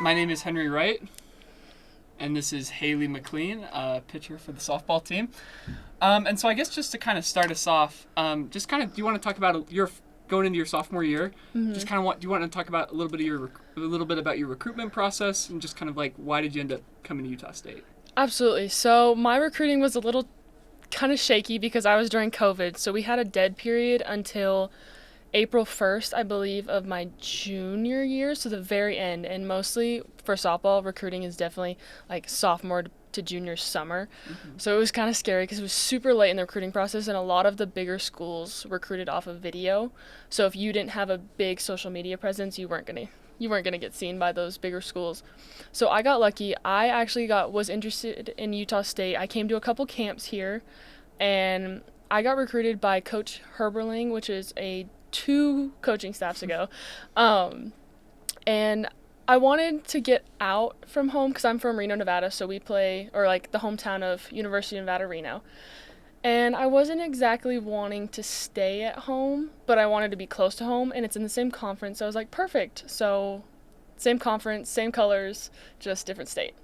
My name is Henry Wright, and this is Hailey McLean, pitcher for the softball team. And so I guess just to kind of start us off, do you want to talk about your going into your sophomore year? Mm-hmm. Do you want to talk about a little bit about your recruitment process and just kind of like why did you end up coming to Utah State? Absolutely. So my recruiting was a little kind of shaky because I was during COVID. So we had a dead period until April 1st, I believe, of my junior year, so the very end. And mostly for softball, recruiting is definitely like sophomore to junior summer. Mm-hmm. So it was kind of scary because it was super late in the recruiting process, and a lot of the bigger schools recruited off of video. So if you didn't have a big social media presence, you weren't gonna get seen by those bigger schools. So I got lucky. I actually was interested in Utah State. I came to a couple camps here, and I got recruited by Coach Herberling, which is two coaching staffs ago. And I wanted to get out from home because I'm from Reno, Nevada, so we play, or like the hometown of University of Nevada, Reno. And I wasn't exactly wanting to stay at home, but I wanted to be close to home, and it's in the same conference, so I was like, perfect. So same conference, same colors, just different state.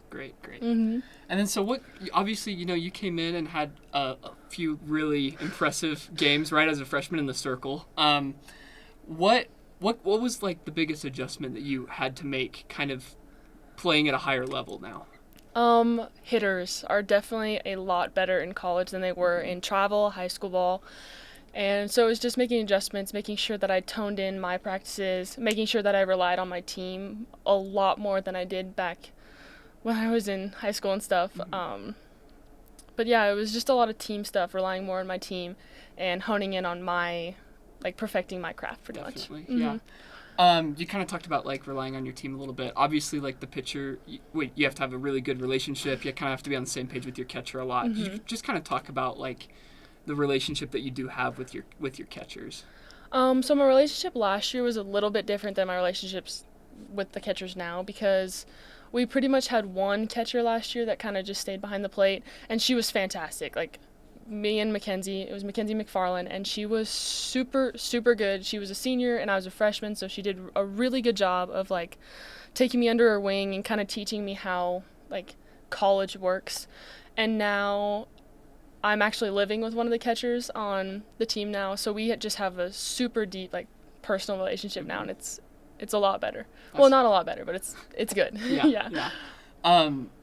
Great. Mm-hmm. And then so obviously, you came in and had a few really impressive games, right, as a freshman in the circle. What was like the biggest adjustment that you had to make kind of playing at a higher level now? Hitters are definitely a lot better in college than they were in travel, high school ball. And so it was just making adjustments, making sure that I toned in my practices, making sure that I relied on my team a lot more than I did back when I was in high school and stuff. Mm-hmm. But yeah, it was just a lot of team stuff, relying more on my team and honing in on perfecting my craft pretty Definitely, much. Mm-hmm. Yeah. You kind of talked about like relying on your team a little bit. Obviously, like the pitcher, you have to have a really good relationship. You kind of have to be on the same page with your catcher a lot. Mm-hmm. Could you just kind of talk about like the relationship that you do have with your catchers? So my relationship last year was a little bit different than my relationships with the catchers now because we pretty much had one catcher last year that kind of just stayed behind the plate, and she was fantastic. Like me and Mackenzie, it was Mackenzie McFarland, and she was super, super good. She was a senior and I was a freshman, so she did a really good job of like taking me under her wing and kind of teaching me how like college works. And now I'm actually living with one of the catchers on the team now, so we just have a super deep like personal relationship now, and it's a lot better. Well, not a lot better, but it's good. Yeah.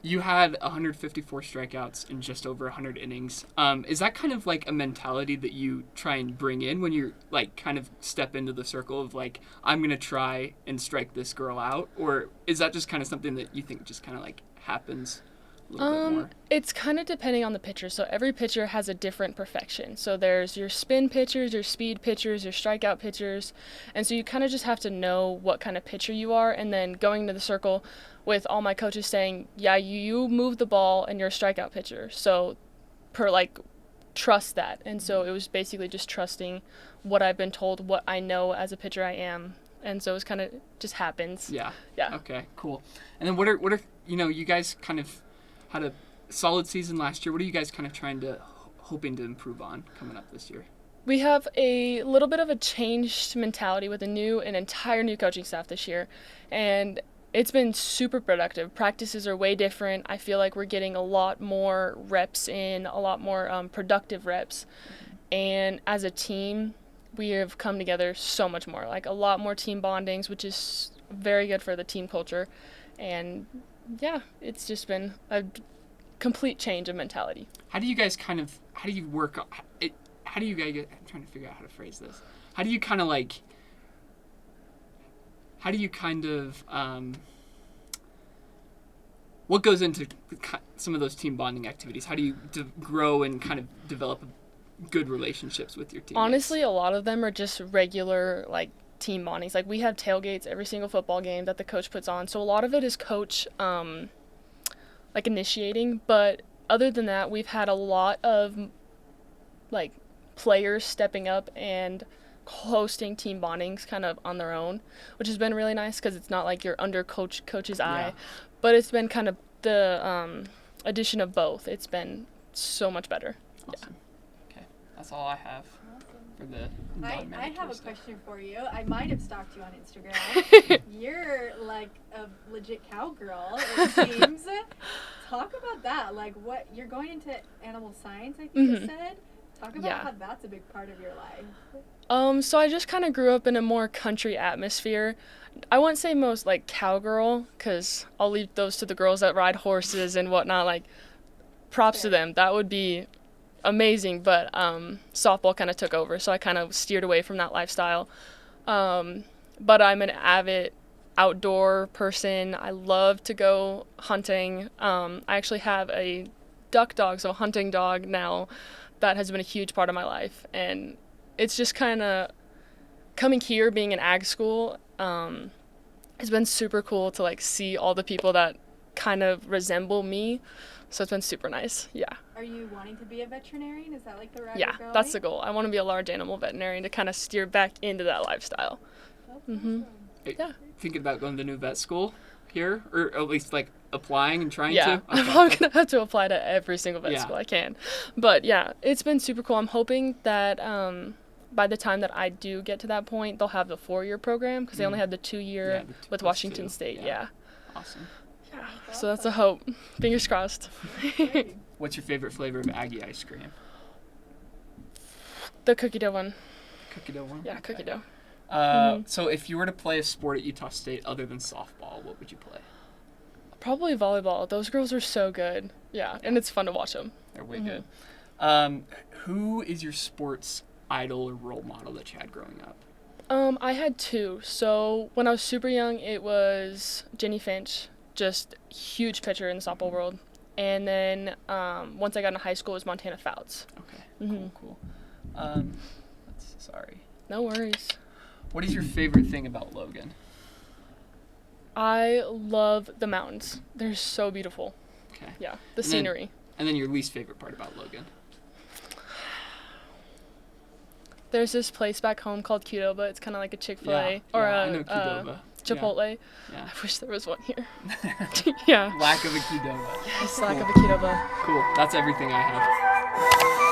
You had 154 strikeouts in just over 100 innings. Is that kind of like a mentality that you try and bring in when you're like kind of step into the circle of like, I'm going to try and strike this girl out? Or is that just kind of something that you think just kind of like happens a little bit more? It's kind of depending on the pitcher. So every pitcher has a different perfection. So there's your spin pitchers, your speed pitchers, your strikeout pitchers. And so you kind of just have to know what kind of pitcher you are, and then going to the circle with all my coaches saying, yeah, you move the ball and you're a strikeout pitcher. So trust that. And so it was basically just trusting what I've been told, what I know as a pitcher I am. And so it's kind of just happens. Yeah. Yeah. Okay, cool. And then what are you guys kind of had a solid season last year. What are you guys kind of hoping to improve on coming up this year? We have a little bit of a changed mentality with an entire new coaching staff this year, and it's been super productive. Practices are way different. I feel like we're getting a lot more reps in, a lot more productive reps, and as a team, we have come together so much more, like a lot more team bondings, which is very good for the team culture, and yeah, it's just been a complete change of mentality. How do you guys I'm trying to figure out how to phrase this. What goes into some of those team bonding activities? How do you grow and kind of develop good relationships with your teammates? Honestly, a lot of them are just regular, like, team bondings. Like, we have tailgates every single football game that the coach puts on, so a lot of it is coach initiating, but other than that, we've had a lot of like players stepping up and hosting team bondings kind of on their own, which has been really nice because it's not like you're under coach's eye, but it's been kind of the addition of both. It's been so much better. Awesome. Okay, that's all I have. for the I non-mandatory have a stuff. question for you. I might have stalked you on Instagram. You're like a legit cowgirl, it seems. Talk about that. Like, what you're going into animal science, I think you said. Talk about how that's a big part of your life. So I just kind of grew up in a more country atmosphere. I wouldn't say most like cowgirl, because I'll leave those to the girls that ride horses and whatnot. Like, props to them. That would be amazing. But softball kind of took over, so I kind of steered away from that lifestyle. But I'm an avid outdoor person. I love to go hunting. I actually have a duck dog, so a hunting dog now, that has been a huge part of my life. And it's just kind of coming here, being in ag school, it's been super cool to like see all the people that kind of resemble me. So it's been super nice. Yeah. Are you wanting to be a veterinarian? Is that like the route Yeah, you're going? that's the goal. I want to be a large animal veterinarian to kind of steer back into that lifestyle. Awesome. Yeah. Thinking about going to new vet school here, or at least like applying and trying Yeah, to? I'm probably going to have to apply to every single vet school I can. But yeah, it's been super cool. I'm hoping that by the time that I do get to that point, they'll have the 4-year program, because they only had the 2-year with Washington State. Yeah. Awesome. Yeah. So that's a hope. Fingers crossed. What's your favorite flavor of Aggie ice cream? The cookie dough one. Cookie dough one? Yeah, cookie dough. So if you were to play a sport at Utah State other than softball, what would you play? Probably volleyball. Those girls are so good. Yeah, and it's fun to watch them. They're way good. Who is your sports idol or role model that you had growing up? I had 2. So when I was super young, it was Jenny Finch, just huge pitcher in the softball world. And then once I got into high school, it was Montana Fouts. Okay, cool. Sorry. No worries. What is your favorite thing about Logan? I love the mountains. They're so beautiful. Okay. Yeah, the scenery. And then your least favorite part about Logan? There's this place back home called Qdoba. It's kind of like a Chick-fil-A I know Qdoba. Chipotle. Yeah. I wish there was one here. Yeah. Lack of a Qdoba. Yes, lack of a Qdoba. Cool. That's everything I have.